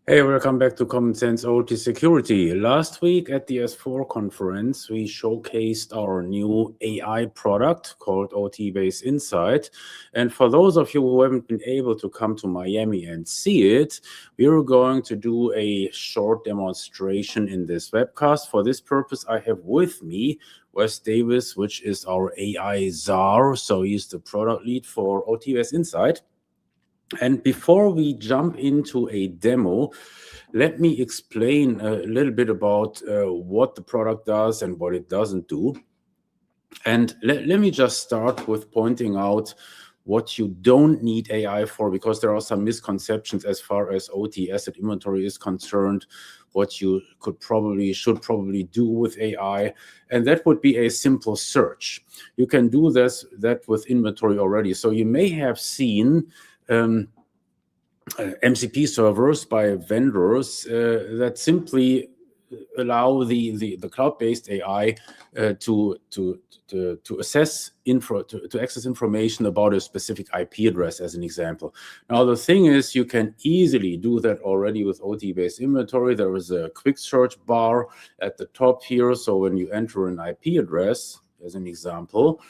Hey, welcome back to Common Sense OT Security. Last week at the S4 conference, we showcased our new AI product called OTbase Insight. And for those of you who haven't been able to come to Miami and see it, we are going to do a short demonstration in this webcast. For this purpose, I have with me Wes Davis, which is our AI czar. So he's the product lead for OTbase Insight. And before we jump into a demo, let me explain a little bit about what the product does and what it doesn't do. And let me just start with pointing out what you don't need AI for, because there are some misconceptions as far as OT asset inventory is concerned, what you should probably do with AI, and that would be a simple search. You can do that with inventory already. So you may have seen MCP servers by vendors that simply allow the cloud-based AI to access information about a specific IP address, as an example. Now the thing is, you can easily do that already with OT-based inventory. There is a quick search bar at the top here. So when you enter an IP address, as an example,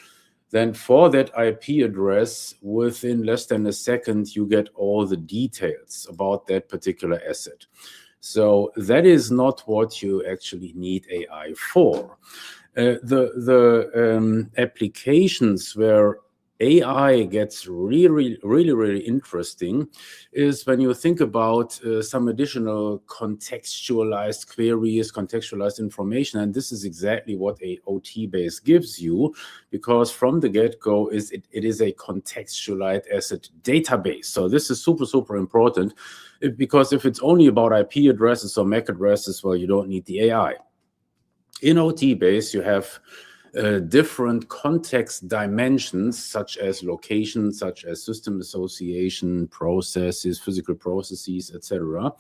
then for that IP address, within less than a second, you get all the details about that particular asset. So that is not what you actually need AI for. The applications where AI gets really interesting is when you think about some additional contextualized queries, contextualized information, and this is exactly what a OTbase gives you, because from the get-go it is a contextualized asset database. So this is super important, because if it's only about IP addresses or MAC addresses, well, you don't need the AI. In OTbase, you have different context dimensions, such as location, such as system association, processes, physical processes, etc.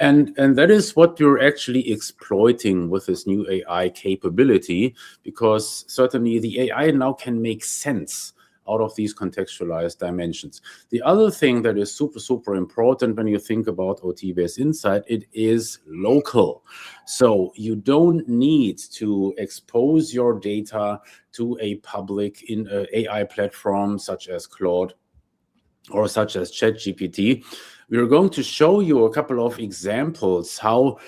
And that is what you're actually exploiting with this new AI capability, because certainly the AI now can make sense out of these contextualized dimensions. The other thing that is super important when you think about OTbase Insight, it is local. So you don't need to expose your data to a public AI platform such as Claude or such as ChatGPT. We are going to show you a couple of examples how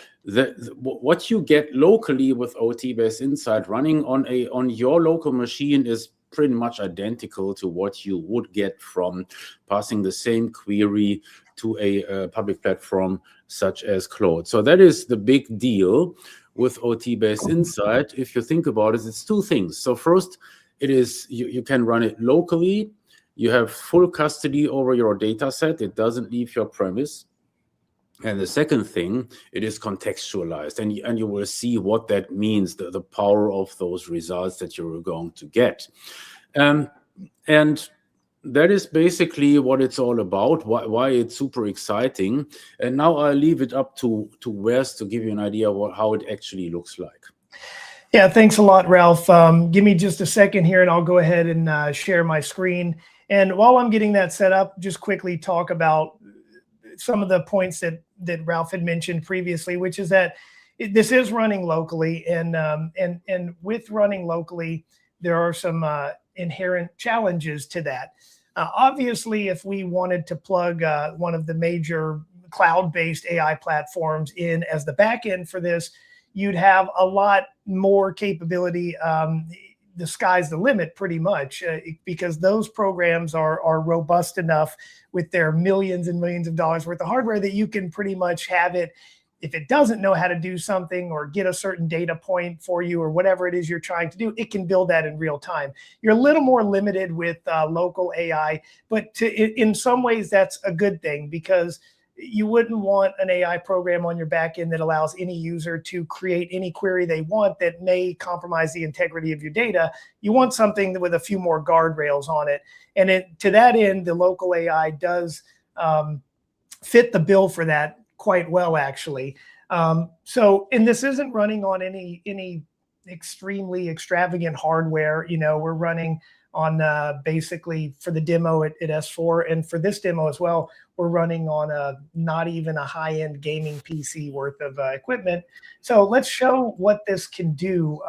what you get locally with OTbase Insight running on your local machine is pretty much identical to what you would get from passing the same query to a public platform such as Claude. So that is the big deal with OTbase Insight. If you think about it, it's two things. So first, it is you can run it locally. You have full custody over your data set. It doesn't leave your premise. And the second thing, it is contextualized, and you will see what that means, the power of those results that you're going to get. And that is basically what it's all about, why it's super exciting. And now I'll leave it up to Wes to give you an idea of how it actually looks like. Yeah, thanks a lot, Ralph. Give me just a second here and I'll go ahead and share my screen. And while I'm getting that set up, just quickly talk about some of the points that Ralph had mentioned previously, which is that this is running locally, and with running locally, there are some inherent challenges to that. Obviously, if we wanted to plug one of the major cloud-based AI platforms in as the backend for this, you'd have a lot more capability. The sky's the limit pretty much, because those programs are robust enough with their millions and millions of dollars worth of hardware that you can pretty much have it. If it doesn't know how to do something or get a certain data point for you or whatever it is you're trying to do, it can build that in real time. You're a little more limited with local AI, but in some ways that's a good thing, because you wouldn't want an AI program on your back end that allows any user to create any query they want that may compromise the integrity of your data. You want something with a few more guardrails on it. And to that end, the local AI does fit the bill for that quite well, actually. And this isn't running on any extremely extravagant hardware. You know, we're running on basically for the demo at S4. And for this demo as well, we're running on not even a high-end gaming PC worth of equipment. So let's show what this can do.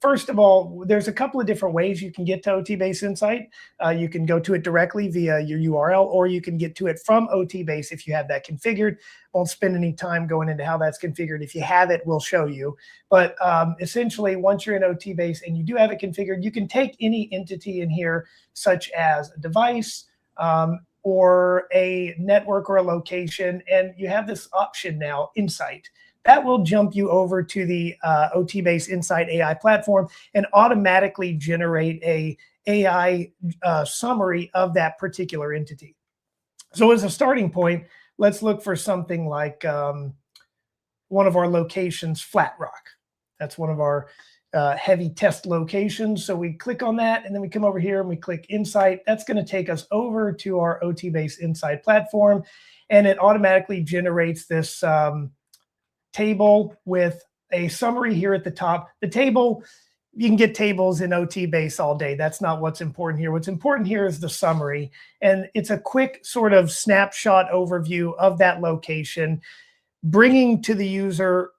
First of all, there's a couple of different ways you can get to OTbase Insight. You can go to it directly via your URL, or you can get to it from OTbase if you have that configured. Won't spend any time going into how that's configured. If you have it, we'll show you. But essentially, once you're in OTbase and you do have it configured, you can take any entity in here, such as a device or a network or a location, and you have this option now, Insight. That will jump you over to the OTbase Insight AI platform and automatically generate a AI summary of that particular entity. So as a starting point, let's look for something like one of our locations, Flat Rock. That's one of our heavy test locations. So we click on that, and then we come over here and we click Insight. That's going to take us over to our OTbase Insight platform, and it automatically generates this table with a summary here at the top. The table, you can get tables in OTbase all day. That's not what's important here. What's important here is the summary. And it's a quick sort of snapshot overview of that location, bringing to the user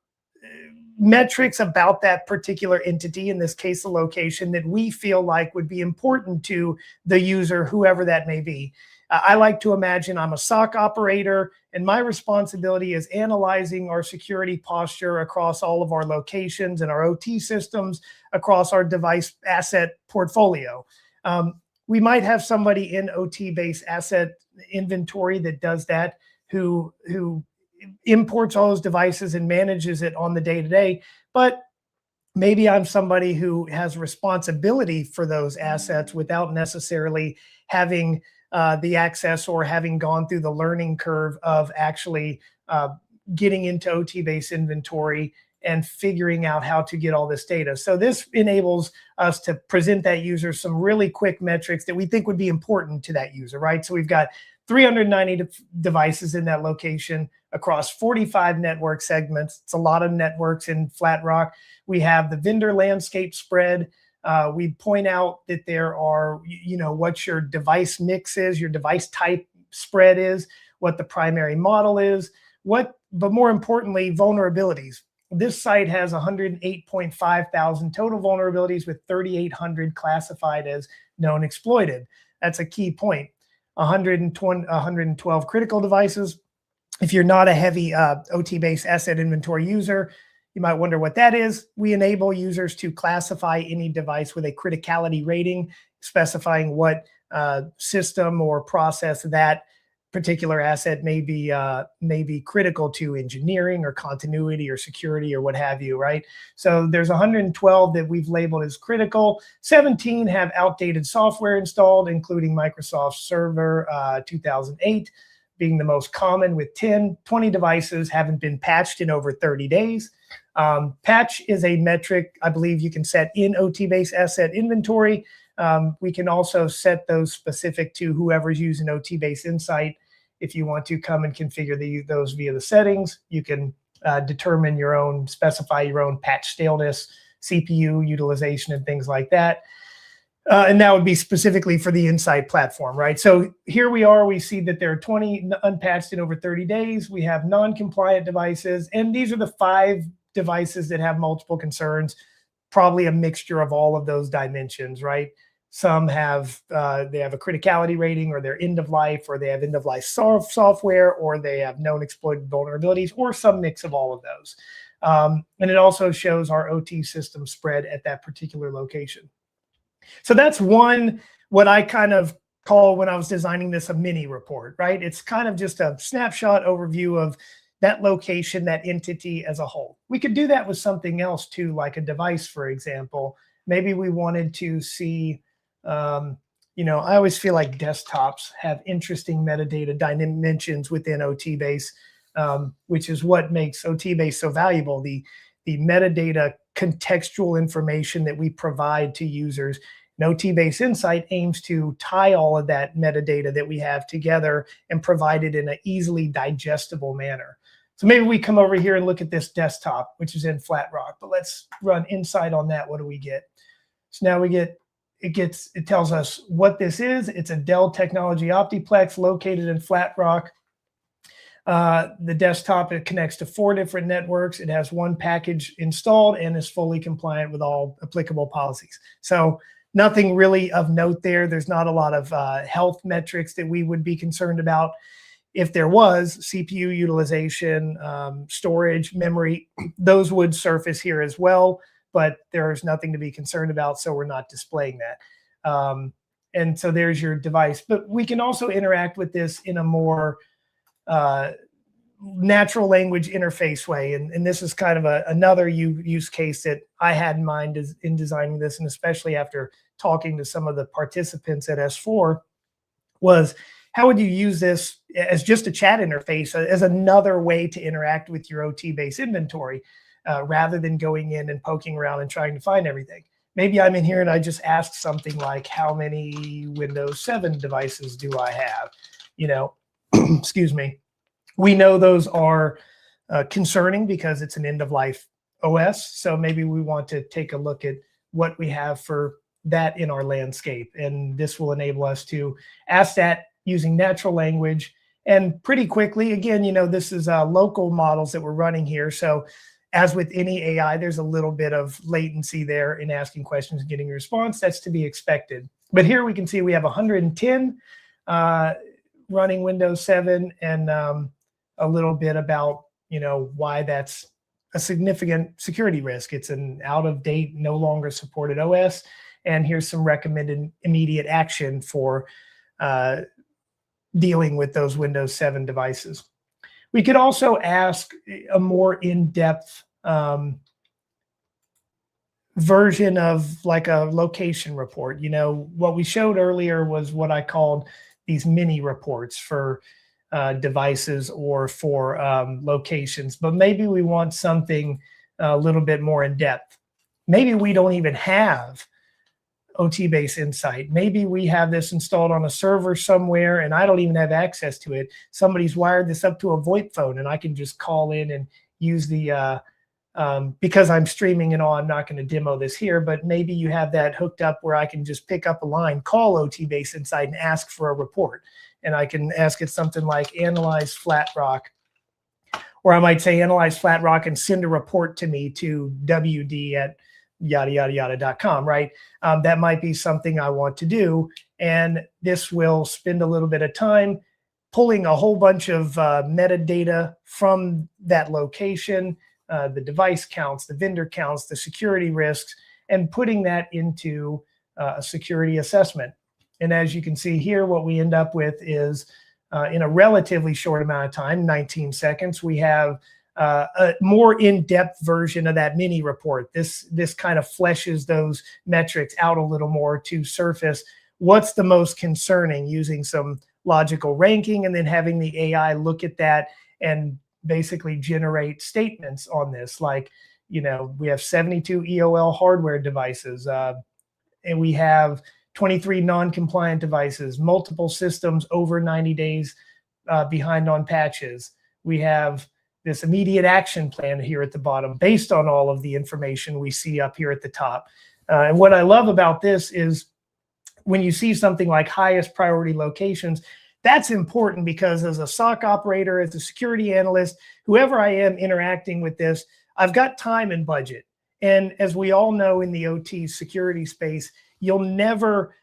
metrics about that particular entity, in this case, the location, that we feel like would be important to the user, whoever that may be. I like to imagine I'm a SOC operator, and my responsibility is analyzing our security posture across all of our locations and our OT systems across our device asset portfolio. We might have somebody in OTbase asset inventory that does that, who imports all those devices and manages it on the day-to-day, but maybe I'm somebody who has responsibility for those assets without necessarily having the access or having gone through the learning curve of actually getting into OTbase inventory and figuring out how to get all this data. So this enables us to present that user some really quick metrics that we think would be important to that user, right? So we've got 390 devices in that location across 45 network segments. It's a lot of networks in Flat Rock. We have the vendor landscape spread. We point out that there are, what your device mix is, your device type spread is, what the primary model is, but more importantly, vulnerabilities. This site has 108.5 thousand total vulnerabilities, with 3,800 classified as known exploited. That's a key point. 112 critical devices. If you're not a heavy OTbase asset inventory user, you might wonder what that is. We enable users to classify any device with a criticality rating, specifying what system or process that particular asset may be critical to engineering or continuity or security or what have you, right? So there's 112 that we've labeled as critical. 17 have outdated software installed, including Microsoft Server 2008 being the most common, with 20 devices haven't been patched in over 30 days. Patch is a metric I believe you can set in OTbase asset inventory. We can also set those specific to whoever's using OTbase Insight. If you want to come and configure those via the settings, you can specify your own patch staleness, CPU utilization, and things like that. And that would be specifically for the Insight platform, right? So here we are, we see that there are 20 unpatched in over 30 days. We have non-compliant devices, and these are the 5 devices that have multiple concerns, probably a mixture of all of those dimensions, right? Some have they have a criticality rating, or they're end of life, or they have end of life software, or they have known exploited vulnerabilities, or some mix of all of those. And it also shows our OT system spread at that particular location. So that's what I kind of call, when I was designing this, a mini report, right? It's kind of just a snapshot overview of that location, that entity as a whole. We could do that with something else too, like a device, for example. Maybe we wanted to see, I always feel like desktops have interesting metadata dimensions within OTbase, which is what makes OTbase so valuable. The metadata contextual information that we provide to users. And OTbase Insight aims to tie all of that metadata that we have together and provide it in an easily digestible manner. So maybe we come over here and look at this desktop, which is in Flat Rock, but let's run Insight on that. What do we get? So now we get it tells us what this is. It's a Dell Technology Optiplex located in Flat Rock. The desktop, it connects to 4 different networks. It has 1 package installed and is fully compliant with all applicable policies. So nothing really of note there. There's not a lot of health metrics that we would be concerned about. If there was, CPU utilization, storage, memory, those would surface here as well, but there's nothing to be concerned about, so we're not displaying that. And so there's your device. But we can also interact with this in a more natural language interface way. And this is kind of another use case that I had in mind in designing this, and especially after talking to some of the participants at S4, was how would you use this as just a chat interface, as another way to interact with your OT-based inventory, rather than going in and poking around and trying to find everything. Maybe I'm in here and I just asked something like, how many Windows 7 devices do I have? You know, excuse me. We know those are concerning because it's an end-of-life OS. So maybe we want to take a look at what we have for that in our landscape. And this will enable us to ask that using natural language. And pretty quickly, again, you know, this is local models that we're running here. So as with any AI, there's a little bit of latency there in asking questions and getting a response. That's to be expected. But here we can see we have 110 running Windows 7, and a little bit about, you know, why that's a significant security risk. It's an out-of-date, no longer supported OS. And here's some recommended immediate action for dealing with those Windows 7 devices. We could also ask a more in-depth version of like a location report. You know, what we showed earlier was what I called these mini reports for devices or for locations, but maybe we want something a little bit more in depth. Maybe we don't even have OTbase Insight. Maybe we have this installed on a server somewhere and I don't even have access to it. Somebody's wired this up to a VoIP phone and I can just call in and use the, because I'm streaming and all, I'm not going to demo this here, but maybe you have that hooked up where I can just pick up a line, call OTbase Insight and ask for a report. And I can ask it something like analyze Flat Rock, or I might say analyze Flat Rock and send a report to me to WD at yada, yada, yada.com, right? That might be something I want to do. And this will spend a little bit of time pulling a whole bunch of metadata from that location, the device counts, the vendor counts, the security risks, and putting that into a security assessment. And as you can see here, what we end up with is in a relatively short amount of time, 19 seconds, we have a more in-depth version of that mini report. This kind of fleshes those metrics out a little more to surface what's the most concerning, using some logical ranking and then having the AI look at that and basically generate statements on this. Like, you know, we have 72 EOL hardware devices and we have 23 non-compliant devices, multiple systems over 90 days behind on patches. We have this immediate action plan here at the bottom based on all of the information we see up here at the top. And what I love about this is when you see something like highest priority locations, that's important because as a SOC operator, as a security analyst, whoever I am interacting with this, I've got time and budget. And as we all know in the OT security space, you'll never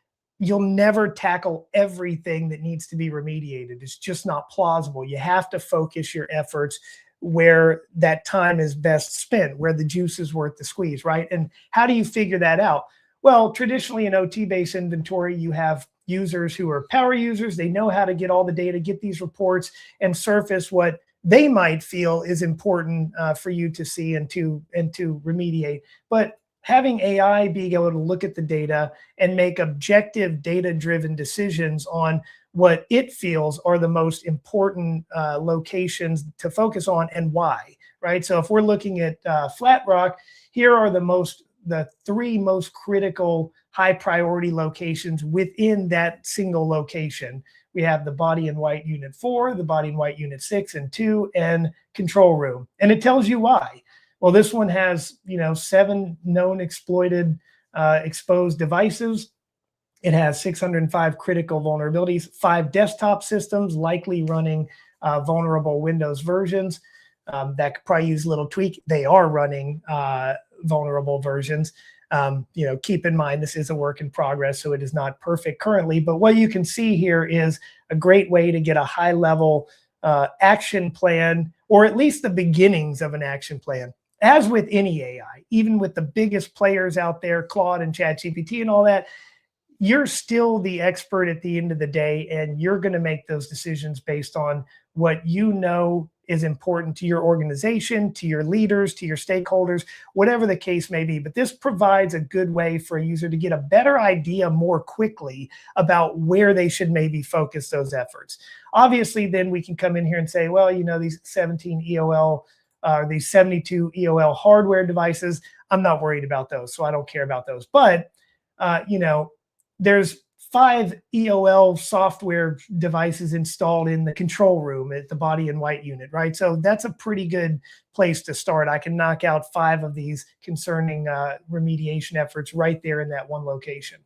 tackle everything that needs to be remediated. It's just not plausible. You have to focus your efforts where that time is best spent, where the juice is worth the squeeze, right? And how do you figure that out? Well, traditionally in OT-based inventory, you have users who are power users. They know how to get all the data, get these reports, and surface what they might feel is important for you to see and to remediate. But having AI being able to look at the data and make objective data-driven decisions on what it feels are the most important locations to focus on and why, right? So if we're looking at Flat Rock, here are the 3 most critical high priority locations within that single location. We have the body and white unit 4, the body and white unit 6 and 2, and control room. And it tells you why. Well, this one has, 7 known exploited exposed devices. It has 605 critical vulnerabilities, 5 desktop systems, likely running vulnerable Windows versions. That could probably use a little tweak. They are running vulnerable versions. Keep in mind, this is a work in progress, so it is not perfect currently. But what you can see here is a great way to get a high level action plan, or at least the beginnings of an action plan. As with any AI, even with the biggest players out there, Claude and ChatGPT and all that, you're still the expert at the end of the day, and you're going to make those decisions based on what you know is important to your organization, to your leaders, to your stakeholders, whatever the case may be. But this provides a good way for a user to get a better idea more quickly about where they should maybe focus those efforts. Obviously, then we can come in here and say, well, these 17 EOL, these 72 EOL hardware devices, I'm not worried about those, so I don't care about those. But, there's 5 EOL software devices installed in the control room at the body and white unit, right? So that's a pretty good place to start. I can knock out 5 of these concerning remediation efforts right there in that one location.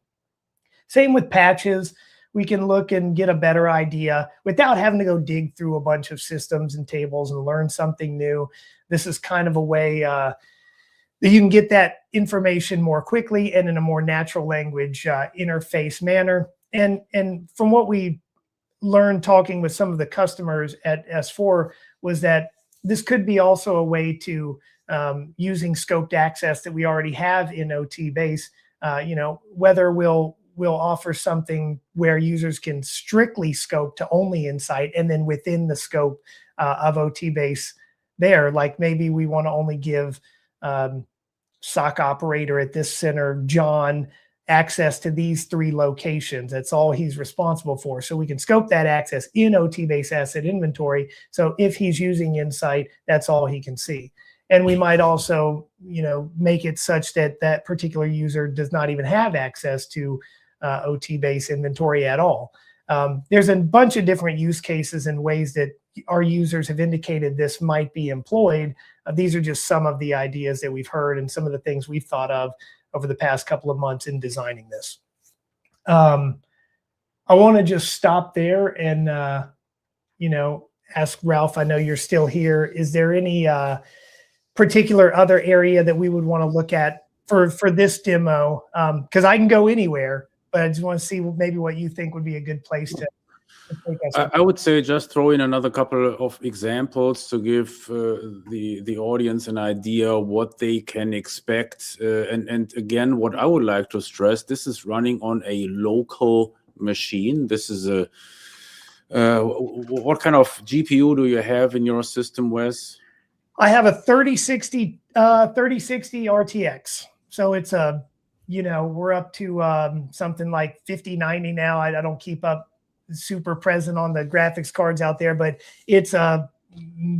Same with patches. We can look and get a better idea without having to go dig through a bunch of systems and tables and learn something new. This is kind of a way that you can get that information more quickly and in a more natural language interface manner. And from what we learned talking with some of the customers at S4 was that this could be also a way to using scoped access that we already have in OTbase, whether we'll offer something where users can strictly scope to only Insight, and then within the scope of OTbase there, like maybe we want to only give SOC operator at this center, John, access to these 3 locations. That's all he's responsible for. So we can scope that access in OTbase asset inventory. So if he's using Insight, that's all he can see. And we might also, make it such that that particular user does not even have access to OTbase inventory at all. There's a bunch of different use cases and ways that our users have indicated this might be employed. These are just some of the ideas that we've heard and some of the things we've thought of over the past couple of months in designing this. I want to just stop there and, ask Ralph, I know you're still here. Is there any particular other area that we would want to look at for this demo? Because I can go anywhere, but I just want to see maybe what you think would be a good place to take us. I would say just throw in another couple of examples to give the audience an idea what they can expect. And again, what I would like to stress, this is running on a local machine. This is a what kind of GPU do you have in your system, Wes? I have a 3060 RTX. So it's a, we're up to something like 5090 now. I don't keep up super present on the graphics cards out there, but it's a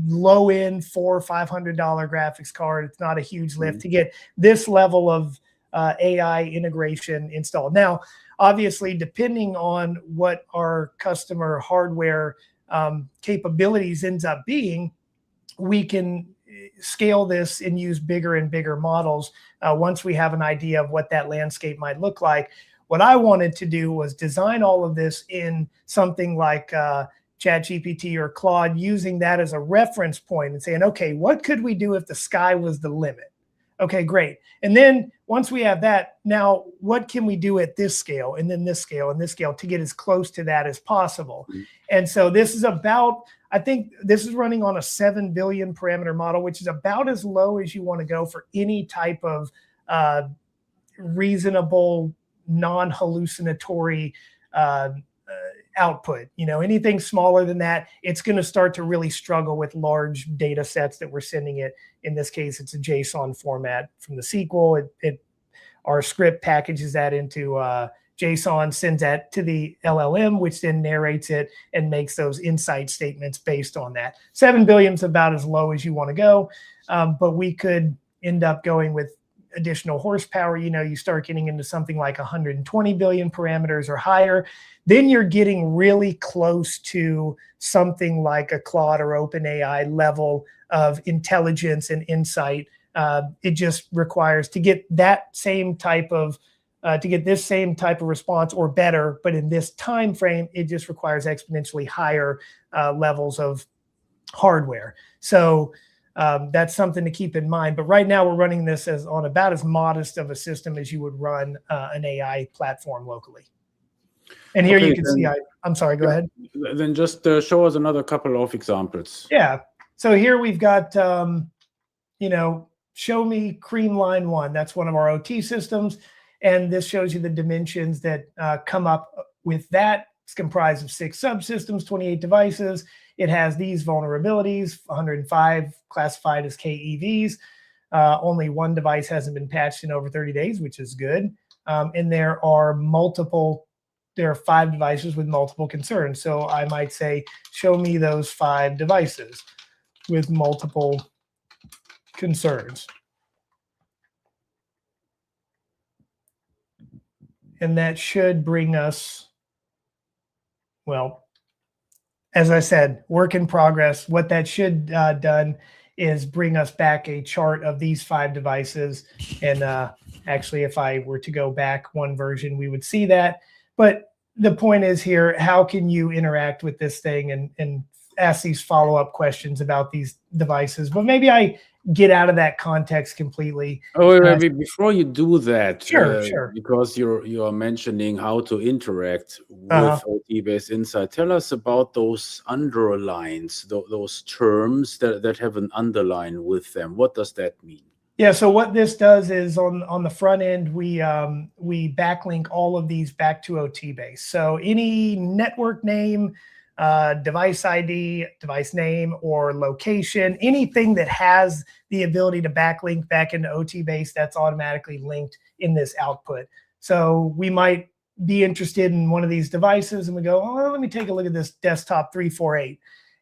low end $400 or $500 graphics card. It's not a huge lift to get this level of AI integration installed. Now, obviously, depending on what our customer hardware capabilities ends up being, we can scale this and use bigger and bigger models once we have an idea of what that landscape might look like. What I wanted to do was design all of this in something like ChatGPT or Claude, using that as a reference point and saying, okay, what could we do if the sky was the limit? Okay, great. And then once we have that, now what can we do at this scale and then this scale and this scale to get as close to that as possible? And so this is about, I think this is running on a 7 billion parameter model, which is about as low as you want to go for any type of reasonable, non-hallucinatory output. Anything smaller than that, it's going to start to really struggle with large data sets that we're sending it. In this case, it's a JSON format from the SQL. Our script packages that into JSON, sends that to the LLM, which then narrates it and makes those insight statements based on that. 7 billion is about as low as you want to go, but we could end up going with additional horsepower. You start getting into something like 120 billion parameters or higher. Then you're getting really close to something like a Claude or OpenAI level of intelligence and insight. It just requires, to get that same type of to get this same type of response or better, but in this time frame, it just requires exponentially higher levels of hardware. So that's something to keep in mind. But right now we're running this as on about as modest of a system as you would run an AI platform locally. And here you can see, I'm sorry, go ahead. Then just show us another couple of examples. Yeah. So here we've got, you know, show me cream line 1. That's one of our OT systems. And this shows you the dimensions that come up with that. It's comprised of 6 subsystems, 28 devices. It has these vulnerabilities, 105 classified as KEVs. Only 1 device hasn't been patched in over 30 days, which is good. And there are 5 devices with multiple concerns. So I might say, show me those 5 devices with multiple concerns. And that should bring us, well, as I said, work in progress. What that should done is bring us back a chart of these 5 devices. And actually, if I were to go back 1 version, we would see that. But the point is here, how can you interact with this thing and ask these follow-up questions about these devices? But maybe I get out of that context completely. Oh, wait, before you do that, sure. Because you are mentioning how to interact with OTbase Insight. Tell us about those underlines, those terms that have an underline with them. What does that mean? Yeah, so what this does is on the front end, we backlink all of these back to OTbase. So any network name, device ID, device name, or location, anything that has the ability to backlink back into OTbase, that's automatically linked in this output. So we might be interested in one of these devices and we go, oh, let me take a look at this desktop 348.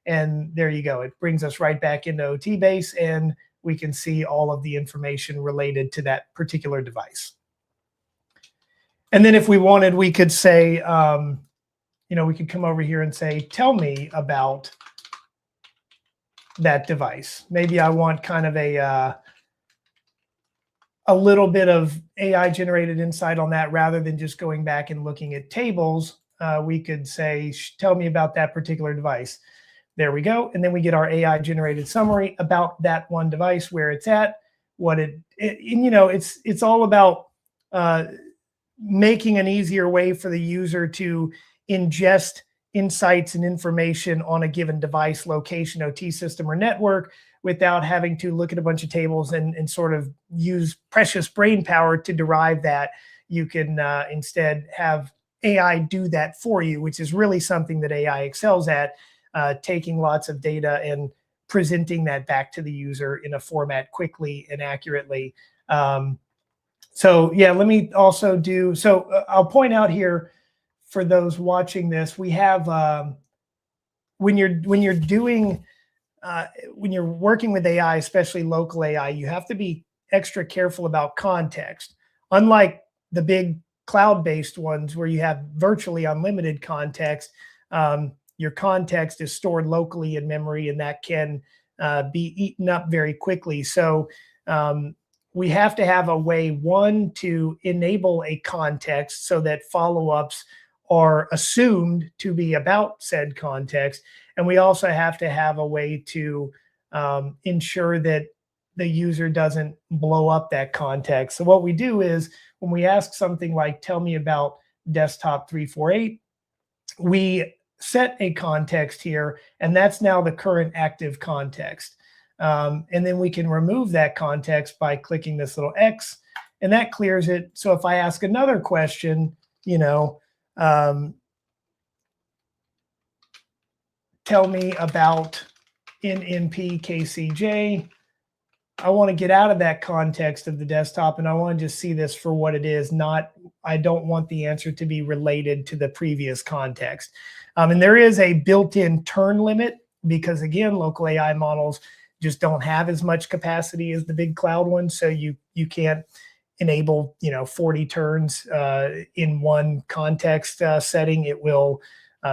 And there you go. It brings us right back into OTbase and we can see all of the information related to that particular device. And then if we wanted, we could say, you know, we could come over here and say, tell me about that device. Maybe I want kind of a little bit of AI generated insight on that rather than just going back and looking at tables. We could say, tell me about that particular device. There we go. And then we get our AI generated summary about that one device, where it's at, what and you know, it's all about making an easier way for the user to ingest insights and information on a given device, location, OT system, or network without having to look at a bunch of tables and sort of use precious brain power to derive that. You can instead have AI do that for you, which is really something that AI excels at, taking lots of data and presenting that back to the user in a format quickly and accurately. So yeah, let me also do, so I'll point out here for those watching this, we have, when you're working with AI, especially local AI, you have to be extra careful about context. Unlike the big cloud-based ones where you have virtually unlimited context, your context is stored locally in memory, and that can be eaten up very quickly. So we have to have a way, one, to enable a context so that follow-ups are assumed to be about said context. And we also have to have a way to ensure that the user doesn't blow up that context. So what we do is when we ask something like, tell me about desktop 348, we set a context here, and that's now the current active context. And then we can remove that context by clicking this little X, and that clears it. So if I ask another question, you know, tell me about NNP KCJ, I want to get out of that context of the desktop, and I want to just see this for what it is. I don't want the answer to be related to the previous context. And there is a built-in turn limit because, again, local AI models just don't have as much capacity as the big cloud ones. So you can't enable 40 turns in one context setting. It will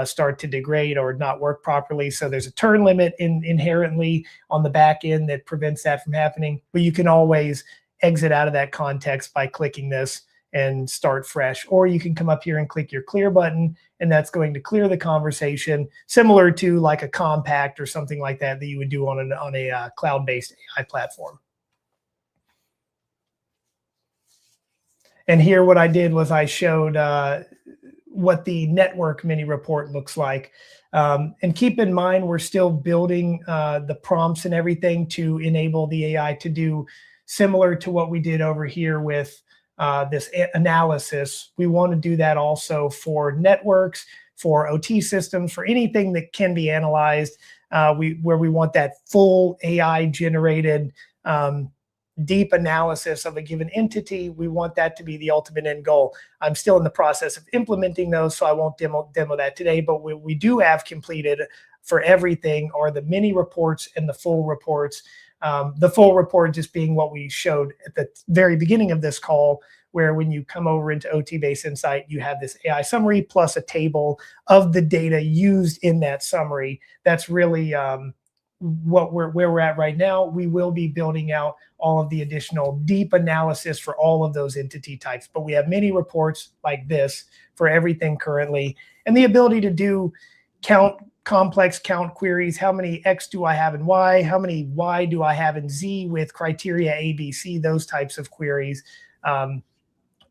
start to degrade or not work properly. So there's a turn limit inherently on the back end that prevents that from happening. But you can always exit out of that context by clicking this and start fresh. Or you can come up here and click your clear button, and that's going to clear the conversation, similar to like a compact or something like that you would do on a cloud-based AI platform. And here what I did was I showed what the network mini report looks like. And keep in mind, we're still building the prompts and everything to enable the AI to do similar to what we did over here with this analysis. We want to do that also for networks, for OT systems, for anything that can be analyzed, where we want that full AI generated deep analysis of a given entity. We want that to be the ultimate end goal. I'm still in the process of implementing those, so I won't demo that today, but we do have completed for everything are the mini reports and the full reports. The full report just being what we showed at the very beginning of this call, where when you come over into OTbase Insight, you have this AI summary plus a table of the data used in that summary. That's really where we're at right now. We will be building out all of the additional deep analysis for all of those entity types, but we have many reports like this for everything currently, and the ability to do complex count queries. How many X do I have in Y? How many Y do I have in Z with criteria A, B, C? Those types of queries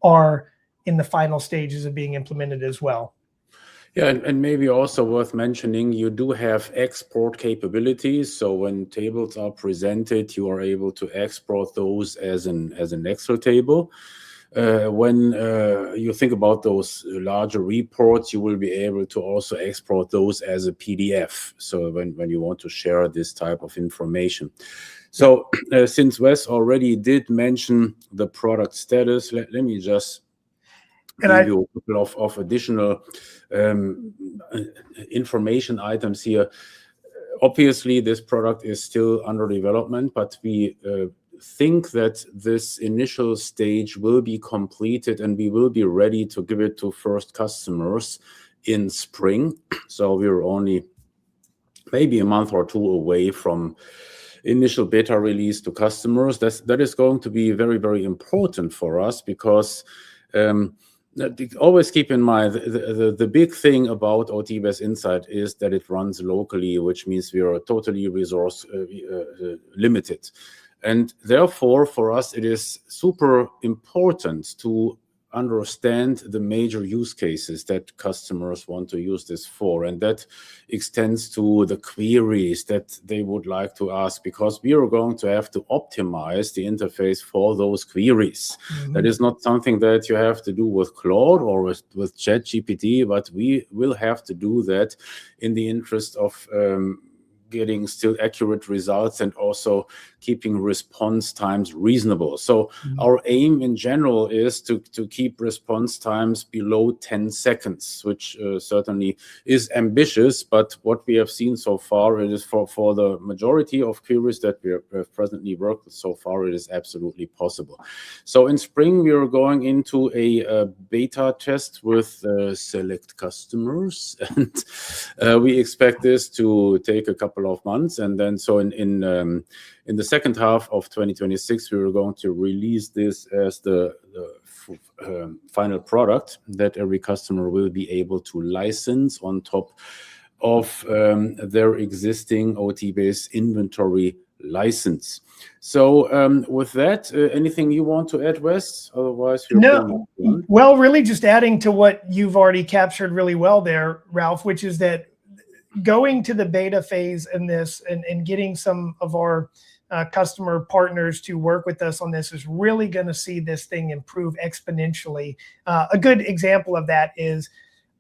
are in the final stages of being implemented as well. Yeah, and maybe also worth mentioning, you do have export capabilities. So when tables are presented, you are able to export those as an Excel table. When you think about those larger reports, you will be able to also export those as a PDF. So when you want to share this type of information. So since Wes already did mention the product status, let me just give you a couple of additional information items here. Obviously, this product is still under development, but we think that this initial stage will be completed and we will be ready to give it to first customers in spring. So we're only maybe a month or two away from initial beta release to customers. That is going to be very, very important for us, because always keep in mind the big thing about OTbase Insight is that it runs locally, which means we are totally resource limited. And therefore, for us, it is super important to understand the major use cases that customers want to use this for. And that extends to the queries that they would like to ask, because we are going to have to optimize the interface for those queries. Mm-hmm. That is not something that you have to do with Claude or with ChatGPT, but we will have to do that in the interest of getting still accurate results and also keeping response times reasonable. So our aim in general is to keep response times below 10 seconds, which certainly is ambitious, but what we have seen so far, it is for the majority of queries that we have presently worked with so far, it is absolutely possible. So in spring, we are going into a beta test with select customers, and we expect this to take a couple of months, and then so in the second half of 2026 we are going to release this as the final product that every customer will be able to license on top of their existing OTbase inventory license. So with that, anything you want to add, Wes? Otherwise, no. Well, really just adding to what you've already captured really well there, Ralph, which is that going to the beta phase in this and getting some of our customer partners to work with us on this is really going to see this thing improve exponentially. A good example of that is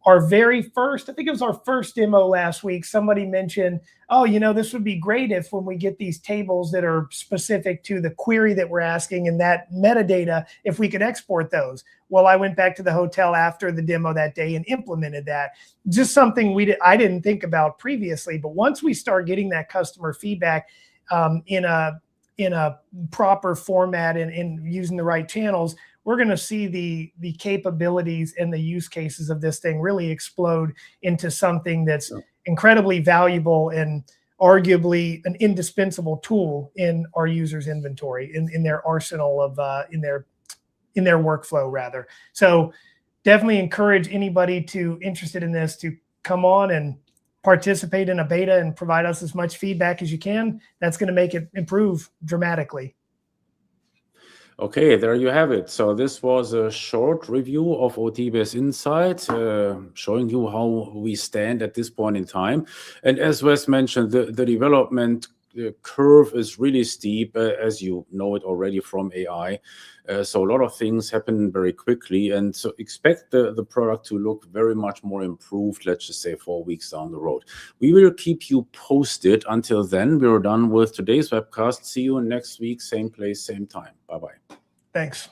our very first, I think it was our first demo last week, somebody mentioned, oh, this would be great if when we get these tables that are specific to the query that we're asking and that metadata, if we could export those. Well, I went back to the hotel after the demo that day and implemented that. Just something I didn't think about previously, but once we start getting that customer feedback in a proper format and using the right channels, we're going to see the capabilities and the use cases of this thing really explode into something that's incredibly valuable and arguably an indispensable tool in our users' inventory, in their arsenal of in their workflow rather. So definitely encourage anybody interested in this to come on and participate in a beta and provide us as much feedback as you can. That's going to make it improve dramatically. Okay, there you have it. So this was a short review of OTbase Insight, showing you how we stand at this point in time. And as Wes mentioned, the development curve is really steep, as you know it already from AI. So a lot of things happen very quickly, and so expect the product to look very much more improved, let's just say 4 weeks down the road. We will keep you posted. Until then, we're done with today's webcast. See you next week, same place, same time. Bye-bye. Thanks.